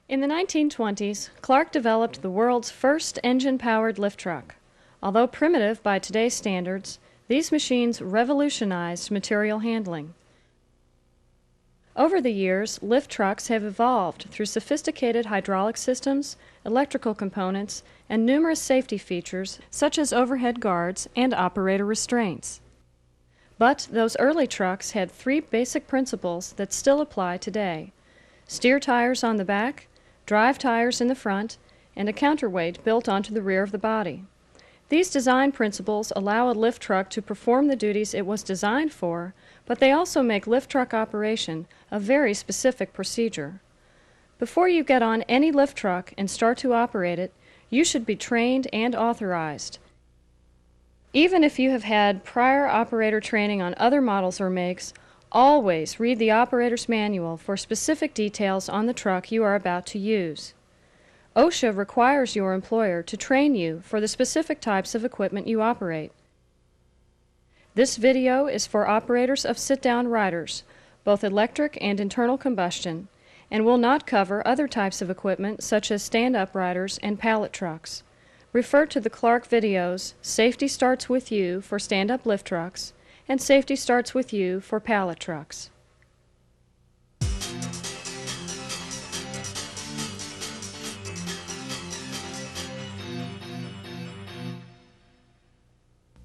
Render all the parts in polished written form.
In the 1920s, Clark developed the world's first engine-powered lift truck. Although primitive by today's standards, these machines revolutionized material handling. Over the years, lift trucks have evolved through sophisticated hydraulic systems, electrical components, and numerous safety features such as overhead guards and operator restraints. But those early trucks had three basic principles that still apply today: steer tires on the back, drive tires in the front, and a counterweight built onto the rear of the body. These design principles allow a lift truck to perform the duties it was designed for, but they also make lift truck operation a very specific procedure. Before you get on any lift truck and start to operate it, you should be trained and authorized. Even if you have had prior operator training on other models or makes, always read the operator's manual for specific details on the truck you are about to use. OSHA requires your employer to train you for the specific types of equipment you operate. This video is for operators of sit-down riders, both electric and internal combustion, and will not cover other types of equipment such as stand-up riders and pallet trucks. Refer to the Clark videos Safety Starts With You for stand-up lift trucks and Safety Starts With You for pallet trucks.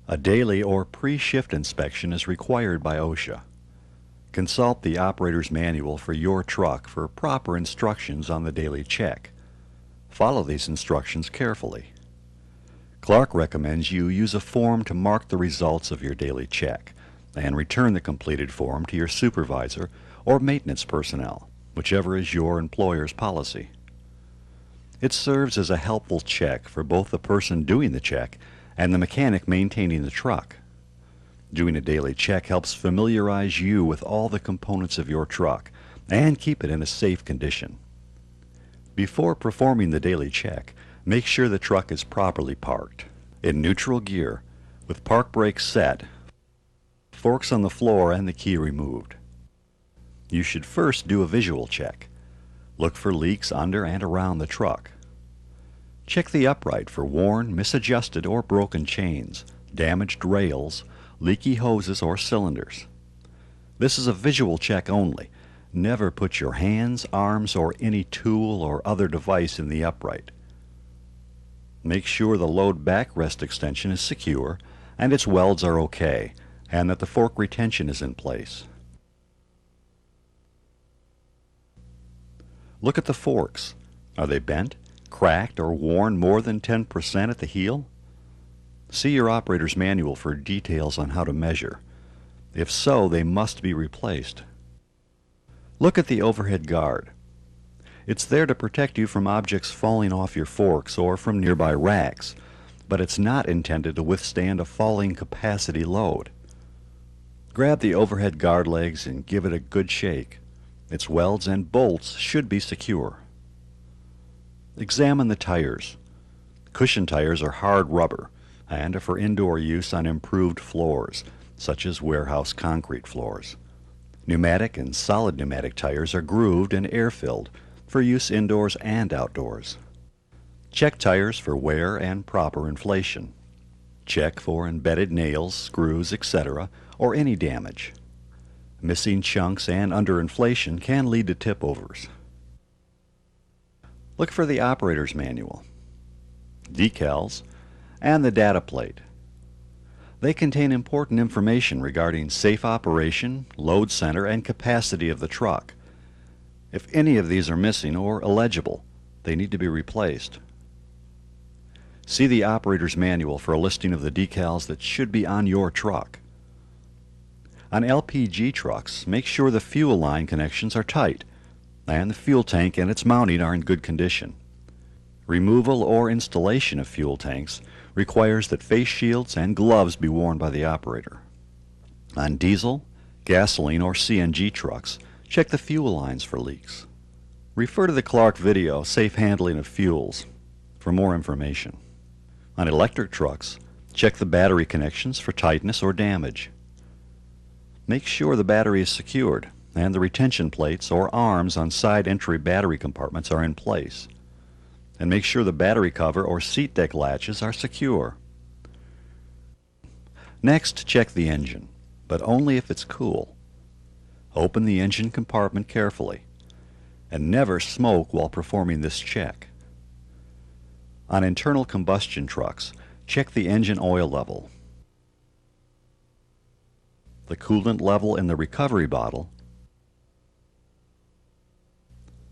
A daily or pre-shift inspection is required by OSHA. Consult the operator's manual for your truck for proper instructions on the daily check. Follow these instructions carefully. Clark recommends you use a form to mark the results of your daily check and return the completed form to your supervisor or maintenance personnel, whichever is your employer's policy. It serves as a helpful check for both the person doing the check and the mechanic maintaining the truck. Doing a daily check helps familiarize you with all the components of your truck and keep it in a safe condition. Before performing the daily check, make sure the truck is properly parked, in neutral gear, with park brakes set, forks on the floor and the key removed. You should first do a visual check. Look for leaks under and around the truck. Check the upright for worn, misadjusted, or broken chains, damaged rails, leaky hoses, or cylinders. This is a visual check only. Never put your hands, arms, or any tool or other device in the upright. Make sure the load backrest extension is secure and its welds are okay, and that the fork retention is in place. Look at the forks. Are they bent, cracked, or worn more than 10% at the heel? See your operator's manual for details on how to measure. If so, they must be replaced. Look at the overhead guard. It's there to protect you from objects falling off your forks or from nearby racks, but it's not intended to withstand a falling capacity load. Grab the overhead guard legs and give it a good shake. Its welds and bolts should be secure. Examine the tires. Cushion tires are hard rubber and are for indoor use on improved floors, such as warehouse concrete floors. Pneumatic and solid pneumatic tires are grooved and air-filled for use indoors and outdoors. Check tires for wear and proper inflation. Check for embedded nails, screws, etc., or any damage. Missing chunks and underinflation can lead to tipovers. Look for the operator's manual, decals, and the data plate. They contain important information regarding safe operation, load center, and capacity of the truck. If any of these are missing or illegible, they need to be replaced. See the operator's manual for a listing of the decals that should be on your truck. On LPG trucks, make sure the fuel line connections are tight and the fuel tank and its mounting are in good condition. Removal or installation of fuel tanks requires that face shields and gloves be worn by the operator. On diesel, gasoline, or CNG trucks, check the fuel lines for leaks. Refer to the Clark video, Safe Handling of Fuels, for more information. On electric trucks, check the battery connections for tightness or damage. Make sure the battery is secured and the retention plates or arms on side entry battery compartments are in place. And make sure the battery cover or seat deck latches are secure. Next, check the engine, but only if it's cool. Open the engine compartment carefully, and never smoke while performing this check. On internal combustion trucks, check the engine oil level, the coolant level in the recovery bottle,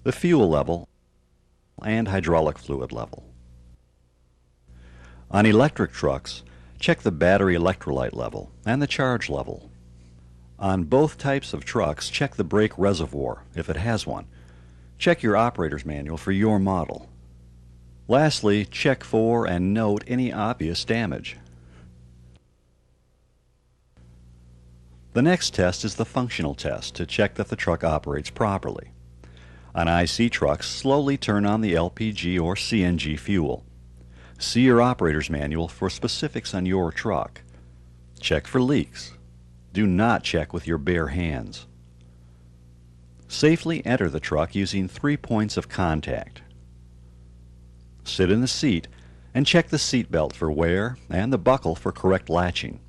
the fuel level, and hydraulic fluid level. On electric trucks, check the battery electrolyte level and the charge level. On both types of trucks, check the brake reservoir if it has one. Check your operator's manual for your model. Lastly, check for and note any obvious damage. The next test is the functional test to check that the truck operates properly. On IC trucks, slowly turn on the LPG or CNG fuel. See your operator's manual for specifics on your truck. Check for leaks. Do not check with your bare hands. Safely enter the truck using 3 points of contact. Sit in the seat and check the seat belt for wear and the buckle for correct latching.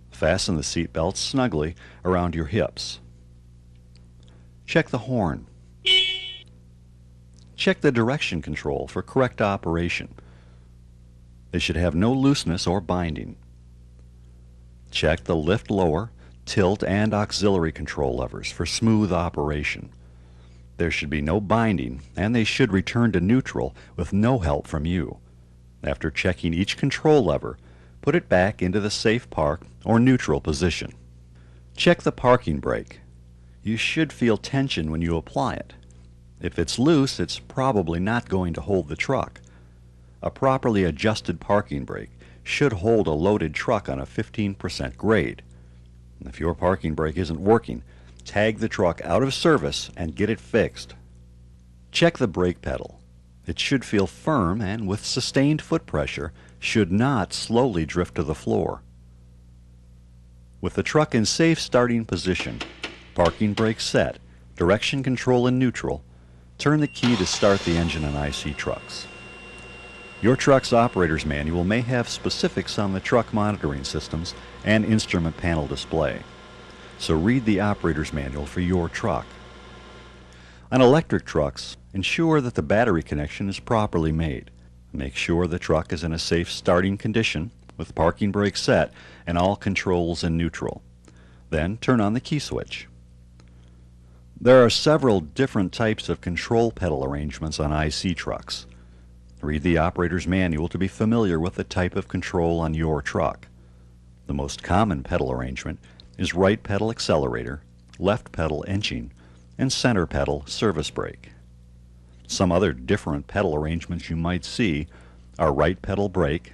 Fasten the seat belts snugly around your hips. Check the horn. Check the direction control for correct operation. They should have no looseness or binding. Check the lift lower, tilt, and auxiliary control levers for smooth operation. There should be no binding, and they should return to neutral with no help from you. After checking each control lever, put it back into the safe park or neutral position. Check the parking brake. You should feel tension when you apply it. If it's loose, it's probably not going to hold the truck. A properly adjusted parking brake should hold a loaded truck on a 15% grade. If your parking brake isn't working, tag the truck out of service and get it fixed. Check the brake pedal. It should feel firm and with sustained foot pressure should not slowly drift to the floor. With the truck in safe starting position, parking brake set, direction control in neutral, turn the key to start the engine on IC trucks. Your truck's operator's manual may have specifics on the truck monitoring systems and instrument panel display, so read the operator's manual for your truck. On electric trucks, ensure that the battery connection is properly made. Make sure the truck is in a safe starting condition with parking brake set and all controls in neutral. Then turn on the key switch. There are several different types of control pedal arrangements on IC trucks. Read the operator's manual to be familiar with the type of control on your truck. The most common pedal arrangement is right pedal accelerator, left pedal inching, and center pedal service brake. Some other different pedal arrangements you might see are right pedal brake,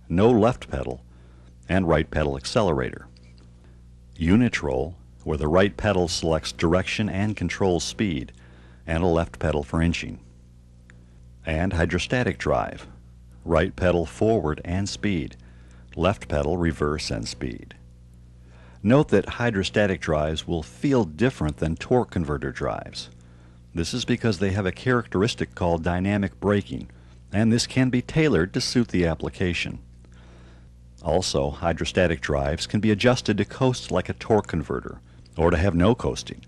no left pedal, and right pedal accelerator. Unitrol, where the right pedal selects direction and controls speed, and a left pedal for inching. And hydrostatic drive, right pedal forward and speed, left pedal reverse and speed. Note that hydrostatic drives will feel different than torque converter drives. This is because they have a characteristic called dynamic braking, and this can be tailored to suit the application. Also, hydrostatic drives can be adjusted to coast like a torque converter, or to have no coasting.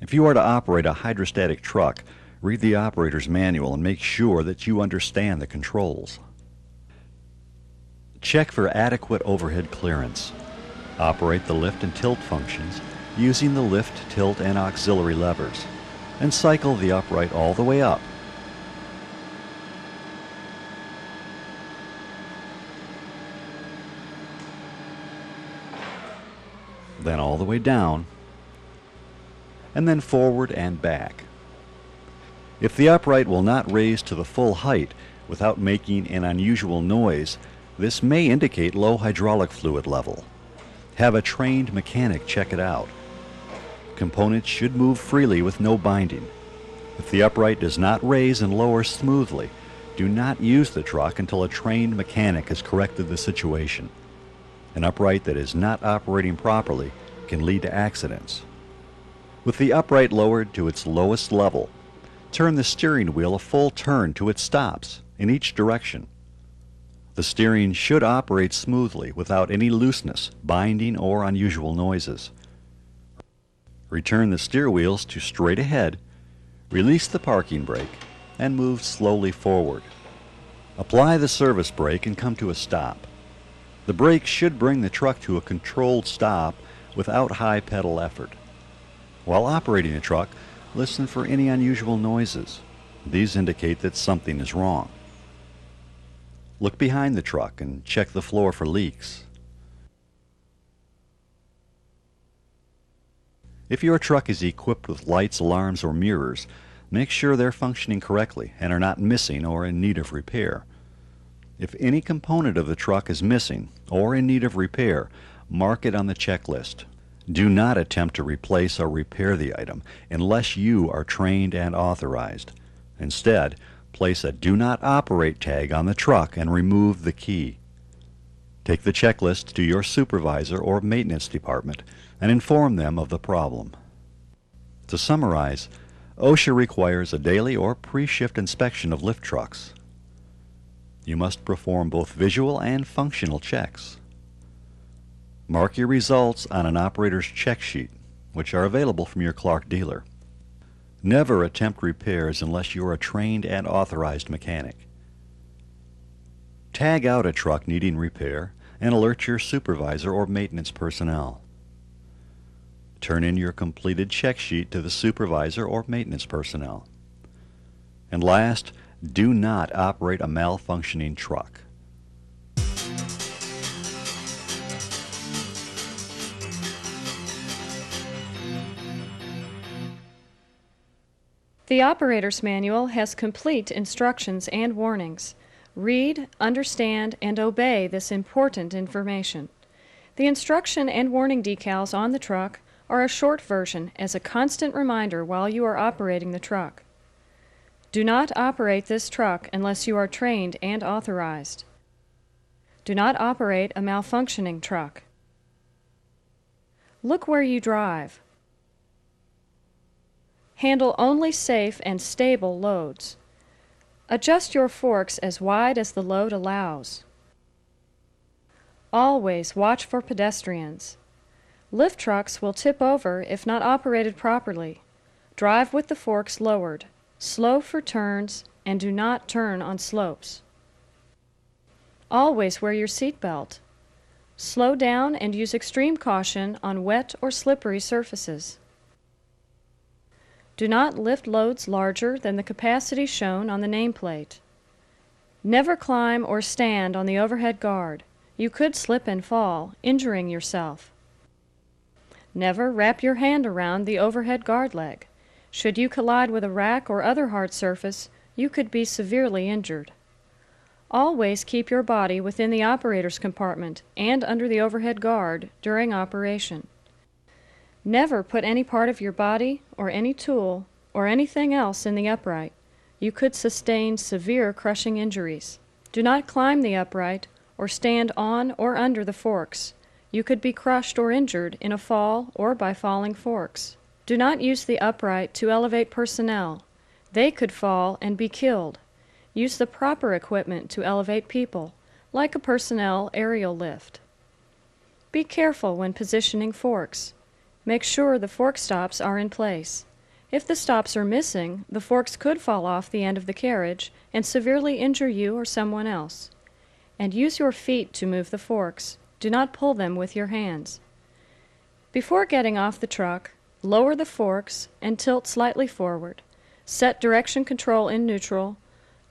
If you are to operate a hydrostatic truck, read the operator's manual and make sure that you understand the controls. Check for adequate overhead clearance. Operate the lift and tilt functions using the lift, tilt, and auxiliary levers, and cycle the upright all the way up. Then all the way down, and then forward and back. If the upright will not raise to the full height without making an unusual noise, this may indicate low hydraulic fluid level. Have a trained mechanic check it out. Components should move freely with no binding. If the upright does not raise and lower smoothly, do not use the truck until a trained mechanic has corrected the situation. An upright that is not operating properly can lead to accidents. With the upright lowered to its lowest level, turn the steering wheel a full turn to its stops in each direction. The steering should operate smoothly without any looseness, binding, or unusual noises. Return the steer wheels to straight ahead, release the parking brake, and move slowly forward. Apply the service brake and come to a stop. The brake should bring the truck to a controlled stop without high pedal effort. While operating the truck, listen for any unusual noises. These indicate that something is wrong. Look behind the truck and check the floor for leaks. If your truck is equipped with lights, alarms, or mirrors, make sure they're functioning correctly and are not missing or in need of repair. If any component of the truck is missing or in need of repair, mark it on the checklist. Do not attempt to replace or repair the item unless you are trained and authorized. Instead, place a Do Not Operate tag on the truck and remove the key. Take the checklist to your supervisor or maintenance department and inform them of the problem. To summarize, OSHA requires a daily or pre-shift inspection of lift trucks. You must perform both visual and functional checks. Mark your results on an operator's check sheet, which are available from your Clark dealer. Never attempt repairs unless you are a trained and authorized mechanic. Tag out a truck needing repair and alert your supervisor or maintenance personnel. Turn in your completed check sheet to the supervisor or maintenance personnel. And last, do not operate a malfunctioning truck. The operator's manual has complete instructions and warnings. Read, understand, and obey this important information. The instruction and warning decals on the truck are a short version as a constant reminder while you are operating the truck. Do not operate this truck unless you are trained and authorized. Do not operate a malfunctioning truck. Look where you drive. Handle only safe and stable loads. Adjust your forks as wide as the load allows. Always watch for pedestrians. Lift trucks will tip over if not operated properly. Drive with the forks lowered. Slow for turns and do not turn on slopes. Always wear your seat belt. Slow down and use extreme caution on wet or slippery surfaces. Do not lift loads larger than the capacity shown on the nameplate. Never climb or stand on the overhead guard. You could slip and fall, injuring yourself. Never wrap your hand around the overhead guard leg. Should you collide with a rack or other hard surface, you could be severely injured. Always keep your body within the operator's compartment and under the overhead guard during operation. Never put any part of your body or any tool or anything else in the upright. You could sustain severe crushing injuries. Do not climb the upright or stand on or under the forks. You could be crushed or injured in a fall or by falling forks. Do not use the upright to elevate personnel. They could fall and be killed. Use the proper equipment to elevate people, like a personnel aerial lift. Be careful when positioning forks. Make sure the fork stops are in place. If the stops are missing, the forks could fall off the end of the carriage and severely injure you or someone else. And use your feet to move the forks. Do not pull them with your hands. Before getting off the truck, lower the forks and tilt slightly forward. Set direction control in neutral,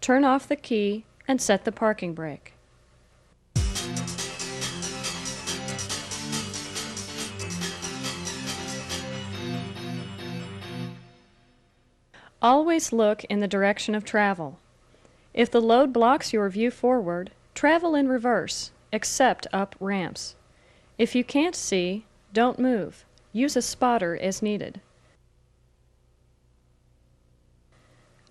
turn off the key, and set the parking brake. Always look in the direction of travel. If the load blocks your view forward, travel in reverse, except up ramps. If you can't see, don't move. Use a spotter as needed.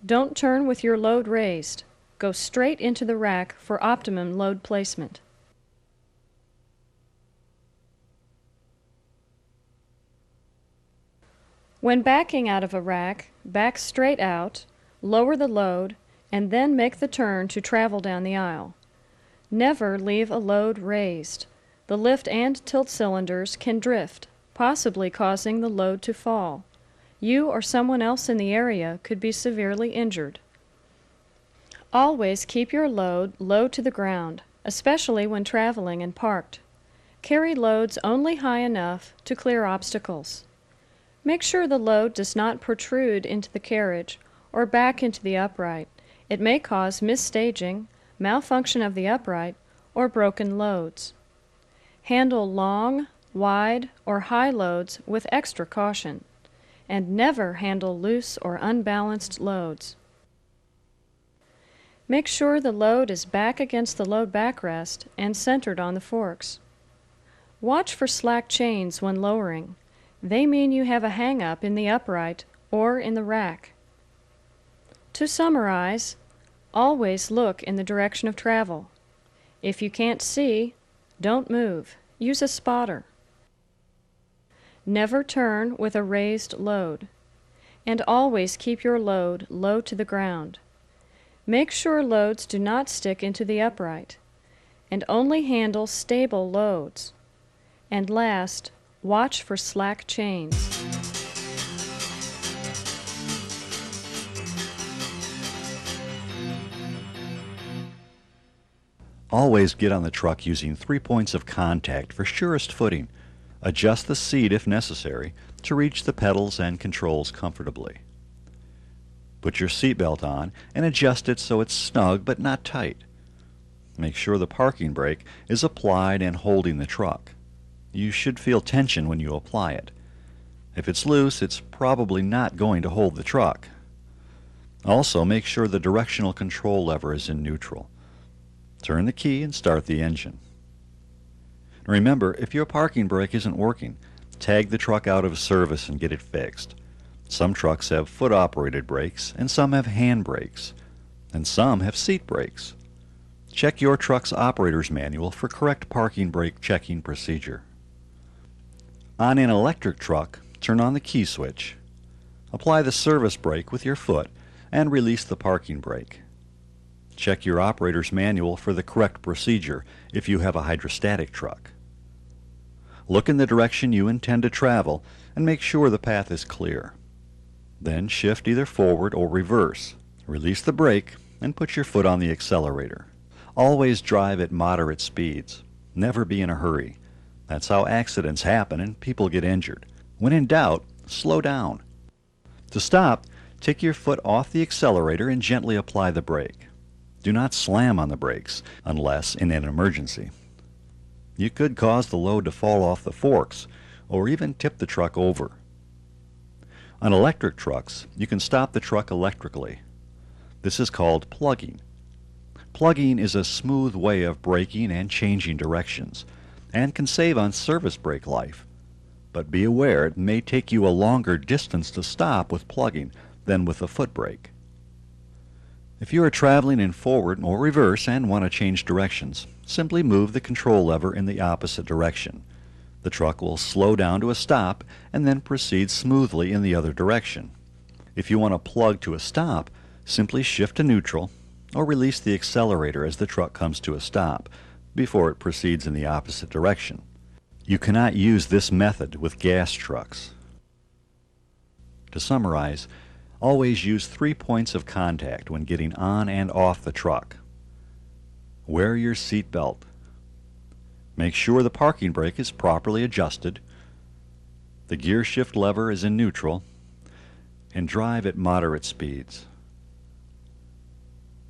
Don't turn with your load raised. Go straight into the rack for optimum load placement. When backing out of a rack, back straight out, lower the load, and then make the turn to travel down the aisle. Never leave a load raised. The lift and tilt cylinders can drift, possibly causing the load to fall. You or someone else in the area could be severely injured. Always keep your load low to the ground, especially when traveling and parked. Carry loads only high enough to clear obstacles. Make sure the load does not protrude into the carriage or back into the upright. It may cause misstaging, malfunction of the upright, or broken loads. Handle long, wide, or high loads with extra caution, and never handle loose or unbalanced loads. Make sure the load is back against the load backrest and centered on the forks. Watch for slack chains when lowering. They mean you have a hang-up in the upright or in the rack. To summarize, always look in the direction of travel. If you can't see, don't move. Use a spotter. Never turn with a raised load. And always keep your load low to the ground. Make sure loads do not stick into the upright. And only handle stable loads. And last, watch for slack chains. Always get on the truck using 3 points of contact for surest footing. Adjust the seat if necessary to reach the pedals and controls comfortably. Put your seatbelt on and adjust it so it's snug but not tight. Make sure the parking brake is applied and holding the truck. You should feel tension when you apply it. If it's loose, it's probably not going to hold the truck. Also, make sure the directional control lever is in neutral. Turn the key and start the engine. Remember, if your parking brake isn't working, tag the truck out of service and get it fixed. Some trucks have foot-operated brakes, and some have hand brakes, and some have seat brakes. Check your truck's operator's manual for correct parking brake checking procedure. On an electric truck, turn on the key switch. Apply the service brake with your foot and release the parking brake. Check your operator's manual for the correct procedure if you have a hydrostatic truck. Look in the direction you intend to travel and make sure the path is clear. Then shift either forward or reverse. Release the brake and put your foot on the accelerator. Always drive at moderate speeds. Never be in a hurry. That's how accidents happen and people get injured. When in doubt, slow down. To stop, take your foot off the accelerator and gently apply the brake. Do not slam on the brakes unless in an emergency. You could cause the load to fall off the forks or even tip the truck over. On electric trucks, you can stop the truck electrically. This is called plugging. Plugging is a smooth way of braking and changing directions, and can save on service brake life. But be aware it may take you a longer distance to stop with plugging than with a foot brake. If you are traveling in forward or reverse and want to change directions, simply move the control lever in the opposite direction. The truck will slow down to a stop and then proceed smoothly in the other direction. If you want to plug to a stop, simply shift to neutral or release the accelerator as the truck comes to a stop before it proceeds in the opposite direction. You cannot use this method with gas trucks. To summarize, always use 3 points of contact when getting on and off the truck. Wear your seat belt. Make sure the parking brake is properly adjusted. The gear shift lever is in neutral. And drive at moderate speeds.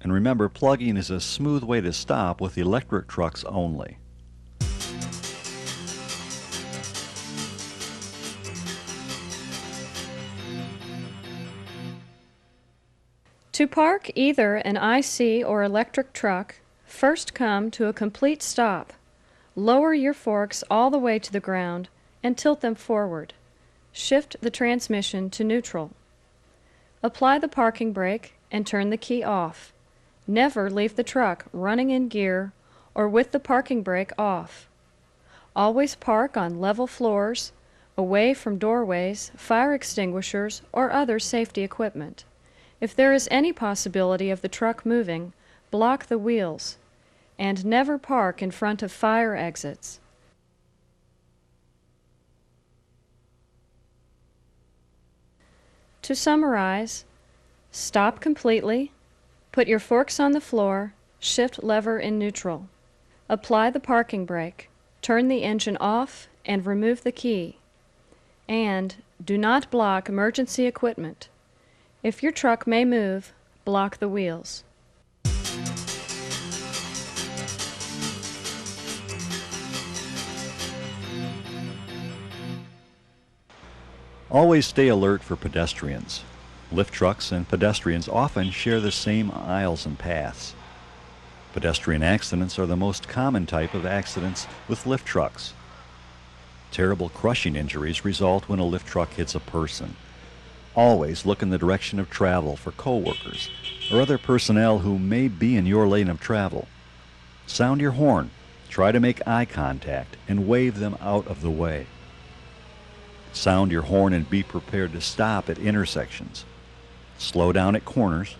And remember, plugging is a smooth way to stop with electric trucks only. To park either an IC or electric truck, first come to a complete stop. Lower your forks all the way to the ground and tilt them forward. Shift the transmission to neutral. Apply the parking brake and turn the key off. Never leave the truck running in gear or with the parking brake off. Always park on level floors, away from doorways, fire extinguishers, or other safety equipment. If there is any possibility of the truck moving, block the wheels, and never park in front of fire exits. To summarize, stop completely, put your forks on the floor, shift lever in neutral. Apply the parking brake, turn the engine off, and remove the key. And do not block emergency equipment. If your truck may move, block the wheels. Always stay alert for pedestrians. Lift trucks and pedestrians often share the same aisles and paths. Pedestrian accidents are the most common type of accidents with lift trucks. Terrible crushing injuries result when a lift truck hits a person. Always look in the direction of travel for coworkers or other personnel who may be in your lane of travel. Sound your horn, try to make eye contact, and wave them out of the way. Sound your horn and be prepared to stop at intersections. Slow down at corners,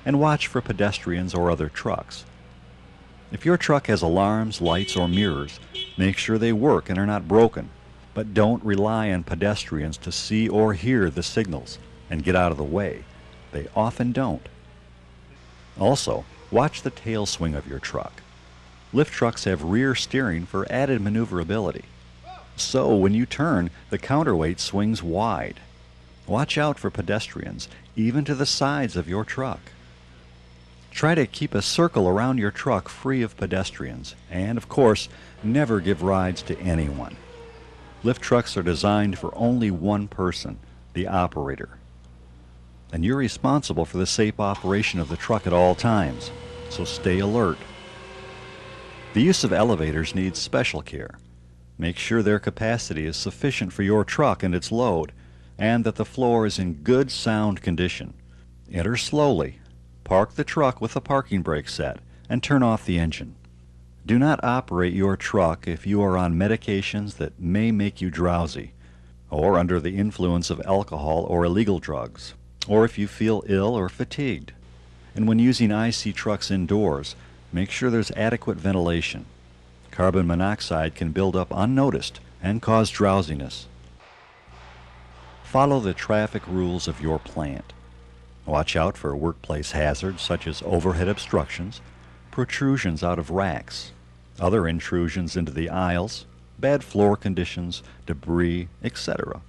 and watch for pedestrians or other trucks. If your truck has alarms, lights, or mirrors, make sure they work and are not broken, but don't rely on pedestrians to see or hear the signals and get out of the way. They often don't. Also, watch the tail swing of your truck. Lift trucks have rear steering for added maneuverability. So when you turn, the counterweight swings wide. Watch out for pedestrians, even to the sides of your truck. Try to keep a circle around your truck free of pedestrians, and of course, never give rides to anyone. Lift trucks are designed for only one person, the operator. And you're responsible for the safe operation of the truck at all times, so stay alert. The use of elevators needs special care. Make sure their capacity is sufficient for your truck and its load, and that the floor is in good sound condition. Enter slowly, park the truck with the parking brake set, and turn off the engine. Do not operate your truck if you are on medications that may make you drowsy, or under the influence of alcohol or illegal drugs, or if you feel ill or fatigued. And when using IC trucks indoors, make sure there's adequate ventilation. Carbon monoxide can build up unnoticed and cause drowsiness. Follow the traffic rules of your plant. Watch out for workplace hazards such as overhead obstructions, protrusions out of racks, other intrusions into the aisles, bad floor conditions, debris, etc.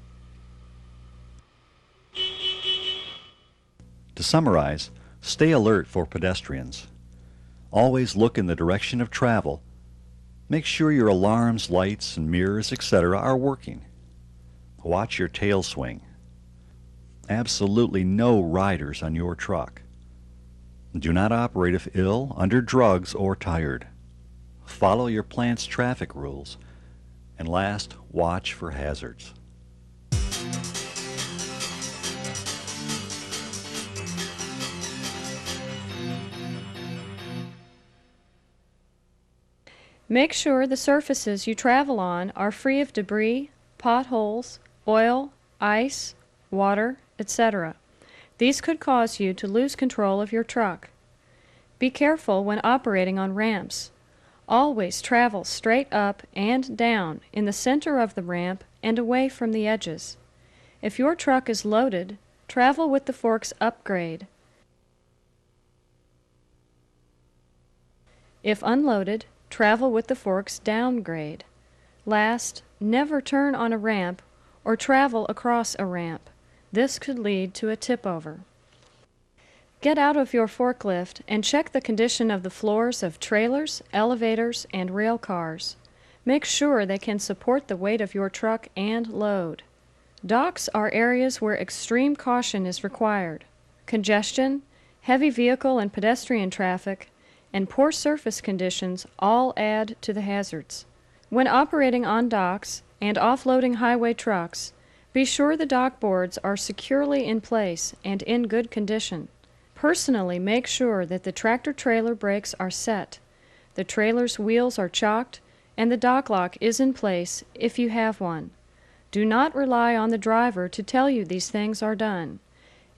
To summarize, stay alert for pedestrians. Always look in the direction of travel. Make sure your alarms, lights, and mirrors, etc. are working. Watch your tail swing. Absolutely no riders on your truck. Do not operate if ill, under drugs, or tired. Follow your plant's traffic rules. And last, watch for hazards. Make sure the surfaces you travel on are free of debris, potholes, oil, ice, water, etc. These could cause you to lose control of your truck. Be careful when operating on ramps. Always travel straight up and down in the center of the ramp and away from the edges. If your truck is loaded, travel with the forks upgrade. If unloaded, travel with the forks downgrade. Last, never turn on a ramp or travel across a ramp. This could lead to a tip-over. Get out of your forklift and check the condition of the floors of trailers, elevators, and rail cars. Make sure they can support the weight of your truck and load. Docks are areas where extreme caution is required. Congestion, heavy vehicle and pedestrian traffic, and poor surface conditions all add to the hazards. When operating on docks and offloading highway trucks, be sure the dock boards are securely in place and in good condition. Personally, make sure that the tractor-trailer brakes are set, the trailer's wheels are chocked, and the dock lock is in place if you have one. Do not rely on the driver to tell you these things are done.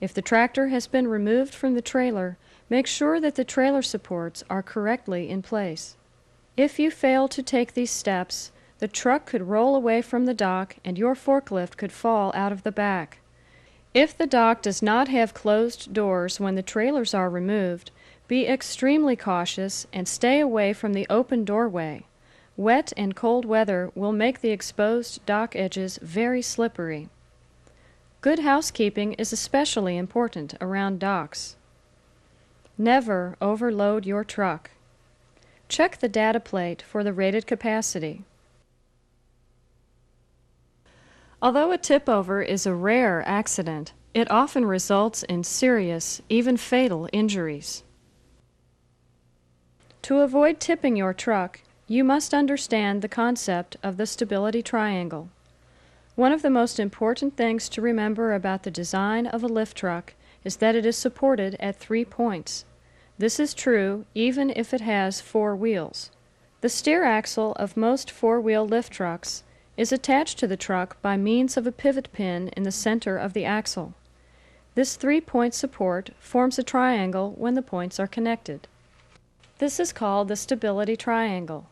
If the tractor has been removed from the trailer, make sure that the trailer supports are correctly in place. If you fail to take these steps, the truck could roll away from the dock and your forklift could fall out of the back. If the dock does not have closed doors when the trailers are removed, be extremely cautious and stay away from the open doorway. Wet and cold weather will make the exposed dock edges very slippery. Good housekeeping is especially important around docks. Never overload your truck. Check the data plate for the rated capacity. Although a tip-over is a rare accident, it often results in serious, even fatal injuries. To avoid tipping your truck, you must understand the concept of the stability triangle. One of the most important things to remember about the design of a lift truck is that it is supported at 3 points. This is true even if it has 4 wheels. The steer axle of most 4-wheel lift trucks is attached to the truck by means of a pivot pin in the center of the axle. This 3-point support forms a triangle when the points are connected. This is called the stability triangle.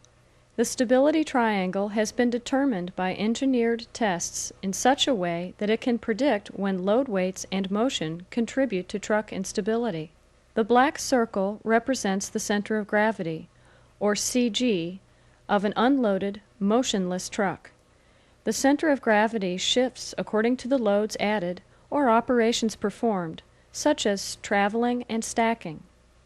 The stability triangle has been determined by engineered tests in such a way that it can predict when load weights and motion contribute to truck instability. The black circle represents the center of gravity, or CG, of an unloaded, motionless truck. The center of gravity shifts according to the loads added or operations performed, such as traveling and stacking.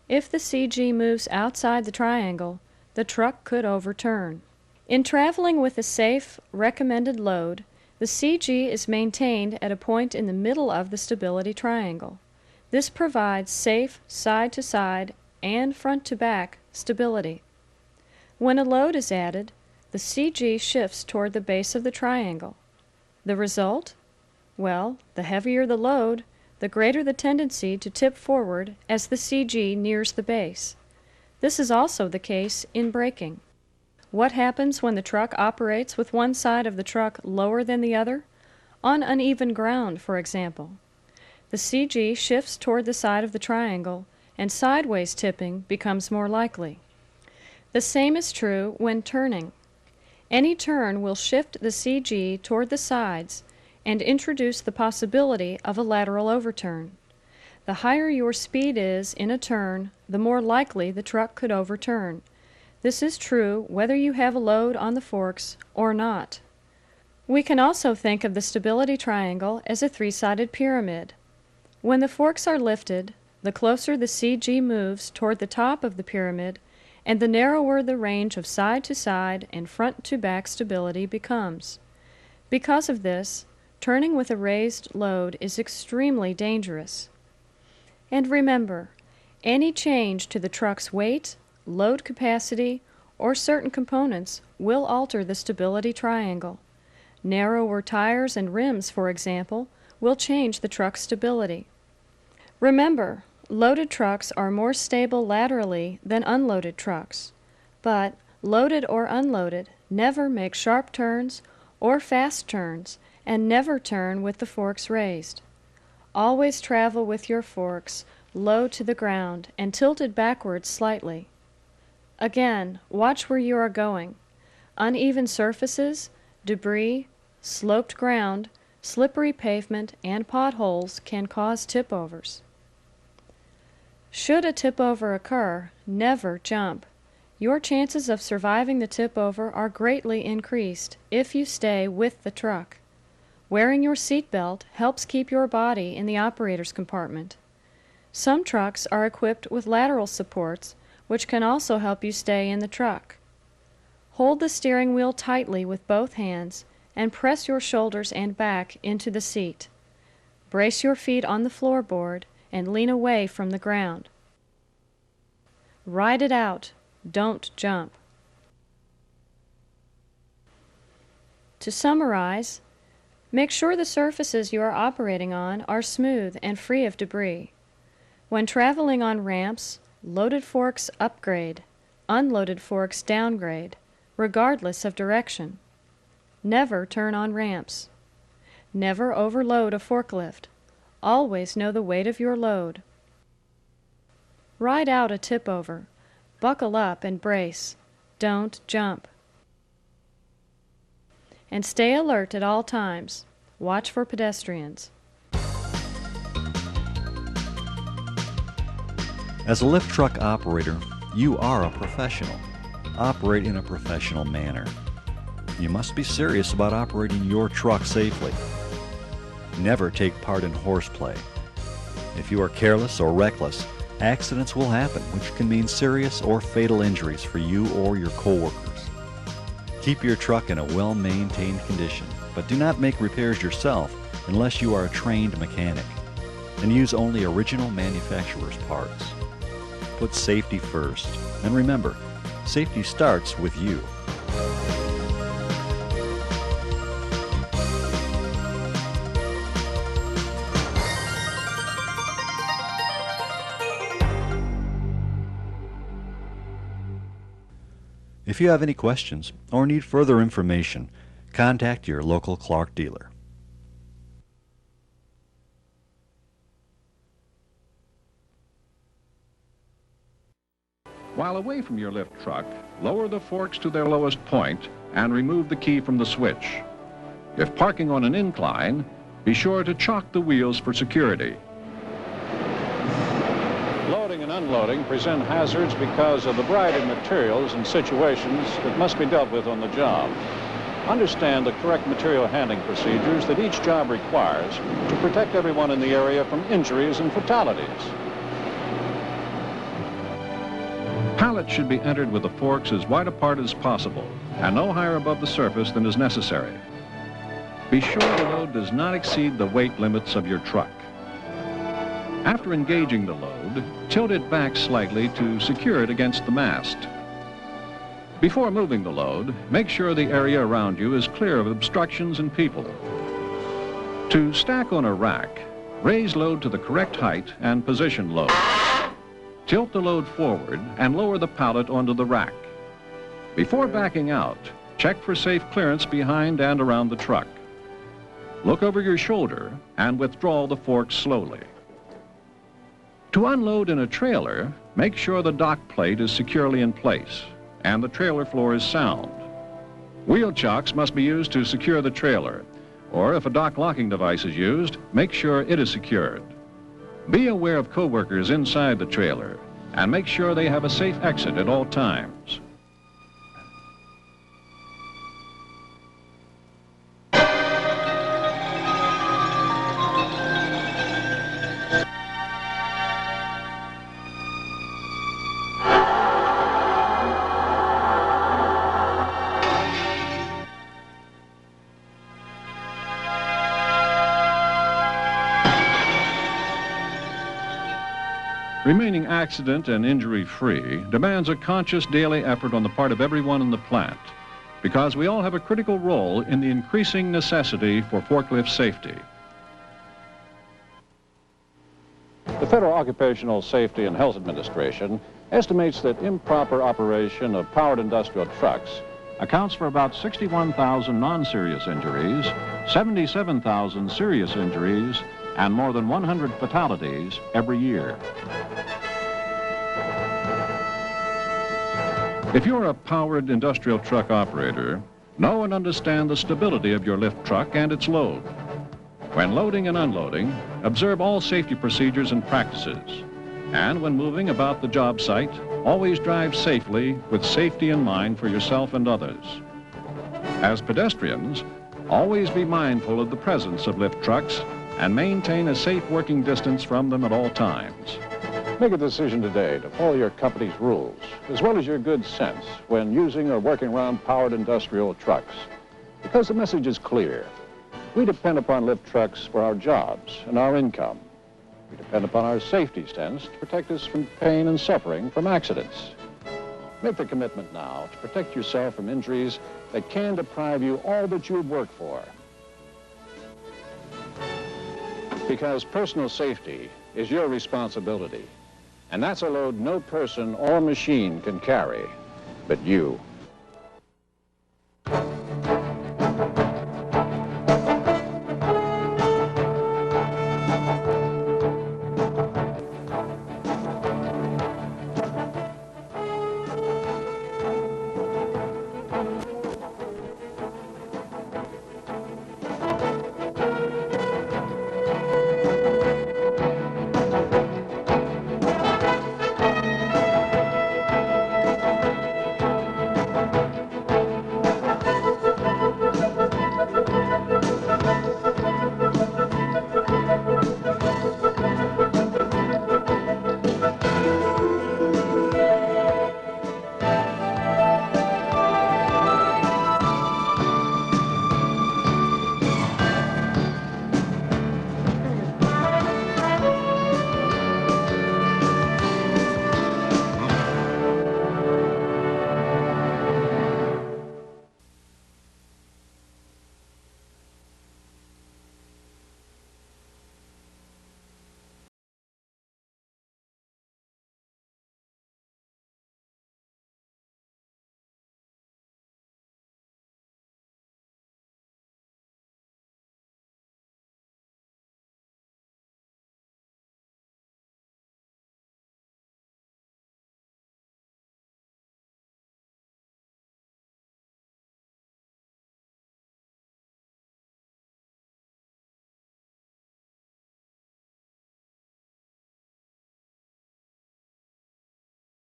If the CG moves outside the triangle, the truck could overturn. In traveling with a safe, recommended load, the CG is maintained at a point in the middle of the stability triangle. This provides safe side-to-side and front-to-back stability. When a load is added, the CG shifts toward the base of the triangle. The result? Well, the heavier the load, the greater the tendency to tip forward as the CG nears the base. This is also the case in braking. What happens when the truck operates with one side of the truck lower than the other? On uneven ground, for example. The CG shifts toward the side of the triangle, and sideways tipping becomes more likely. The same is true when turning. Any turn will shift the CG toward the sides and introduce the possibility of a lateral overturn. The higher your speed is in a turn, the more likely the truck could overturn. This is true whether you have a load on the forks or not. We can also think of the stability triangle as a 3-sided pyramid. When the forks are lifted, the closer the CG moves toward the top of the pyramid, and the narrower the range of side-to-side and front-to-back stability becomes. Because of this, turning with a raised load is extremely dangerous. And remember, any change to the truck's weight, load capacity, or certain components will alter the stability triangle. Narrower tires and rims, for example, will change the truck's stability. Remember, loaded trucks are more stable laterally than unloaded trucks, but loaded or unloaded, never make sharp turns or fast turns, and never turn with the forks raised. Always travel with your forks low to the ground and tilted backwards slightly. Again, watch where you are going. Uneven surfaces, debris, sloped ground, slippery pavement, and potholes can cause tip-overs. Should a tip-over occur, never jump. Your chances of surviving the tip-over are greatly increased if you stay with the truck. Wearing your seatbelt helps keep your body in the operator's compartment. Some trucks are equipped with lateral supports, which can also help you stay in the truck. Hold the steering wheel tightly with both hands and press your shoulders and back into the seat. Brace your feet on the floorboard and lean away from the ground. Ride it out. Don't jump. To summarize, make sure the surfaces you are operating on are smooth and free of debris. When traveling on ramps, loaded forks upgrade, unloaded forks downgrade, regardless of direction. Never turn on ramps. Never overload a forklift. Always know the weight of your load. Ride out a tip-over. Buckle up and brace. Don't jump. And stay alert at all times. Watch for pedestrians. As a lift truck operator, you are a professional. Operate in a professional manner. You must be serious about operating your truck safely. Never take part in horseplay. If you are careless or reckless, accidents will happen, which can mean serious or fatal injuries for you or your coworkers. Keep your truck in a well-maintained condition, but do not make repairs yourself unless you are a trained mechanic, and use only original manufacturer's parts. Put safety first, and remember, safety starts with you. If you have any questions or need further information, contact your local Clark dealer. While away from your lift truck, lower the forks to their lowest point and remove the key from the switch. If parking on an incline, be sure to chock the wheels for security. Loading and unloading present hazards because of the variety of materials and situations that must be dealt with on the job. Understand the correct material handling procedures that each job requires to protect everyone in the area from injuries and fatalities. Pallets should be entered with the forks as wide apart as possible and no higher above the surface than is necessary. Be sure the load does not exceed the weight limits of your truck. After engaging the load, tilt it back slightly to secure it against the mast. Before moving the load, make sure the area around you is clear of obstructions and people. To stack on a rack, raise load to the correct height and position load. Tilt the load forward and lower the pallet onto the rack. Before backing out, check for safe clearance behind and around the truck. Look over your shoulder and withdraw the forks slowly. To unload in a trailer, make sure the dock plate is securely in place and the trailer floor is sound. Wheel chocks must be used to secure the trailer, or if a dock locking device is used, make sure it is secured. Be aware of coworkers inside the trailer and make sure they have a safe exit at all times. Remaining accident and injury-free demands a conscious daily effort on the part of everyone in the plant, because we all have a critical role in the increasing necessity for forklift safety. The Federal Occupational Safety and Health Administration estimates that improper operation of powered industrial trucks accounts for about 61,000 non-serious injuries, 77,000 serious injuries, and more than 100 fatalities every year. If you're a powered industrial truck operator, know and understand the stability of your lift truck and its load. When loading and unloading, observe all safety procedures and practices. And when moving about the job site, always drive safely with safety in mind for yourself and others. As pedestrians, always be mindful of the presence of lift trucks and maintain a safe working distance from them at all times. Make a decision today to follow your company's rules, as well as your good sense when using or working around powered industrial trucks. Because the message is clear. We depend upon lift trucks for our jobs and our income. We depend upon our safety stance to protect us from pain and suffering from accidents. Make the commitment now to protect yourself from injuries that can deprive you all that you've worked for. Because personal safety is your responsibility. And that's a load no person or machine can carry but you.